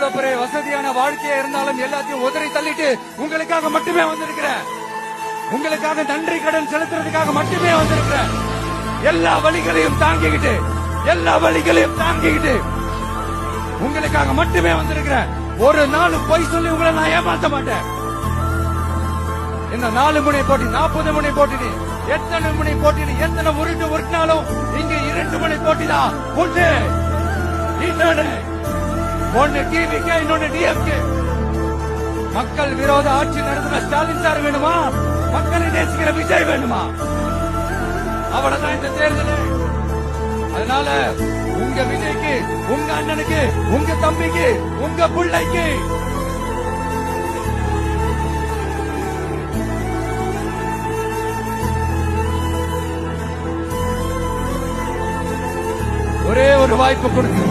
எவ்வளவு பெரிய வசதியான வாழ்க்கையா இருந்தாலும் எல்லாத்தையும் உதறி தள்ளிட்டு உங்களுக்காக மட்டுமே வந்திருக்கிறேன். உங்களுக்காக நன்றி கடன் செலுத்துறதுக்காக மட்டுமே வந்திருக்கிறேன். எல்லா வழிகளையும் தாங்கிக்கிட்டு உங்களுக்காக மட்டுமே வந்திருக்கிறேன். ஒரு நாள் பொய் சொல்லி உங்களை நான் ஏமாத்த மாட்டேன். இந்த 4 முனை போட்டி 40 முனை போட்டி எத்தனை முனை போட்டி எத்தனை உருட்டினாலும் இங்க 2 முனை போட்டி தான். ஒன்னு டிவிக்கு, இன்னொன்னு டிஎம்கே. மக்கள் விரோத ஆட்சி நடத்துற ஸ்டாலின் சார் வேணுமா, மக்களை நேசிக்கிற விஜய் வேணுமா? அவ்வளவுதான் இந்த தேர்தல். அதனால உங்க விஜய்க்கு, உங்க அண்ணனுக்கு, உங்க தம்பிக்கு, உங்க பிள்ளைக்கு ஒரே ஒரு வாய்ப்பு கொடுங்க.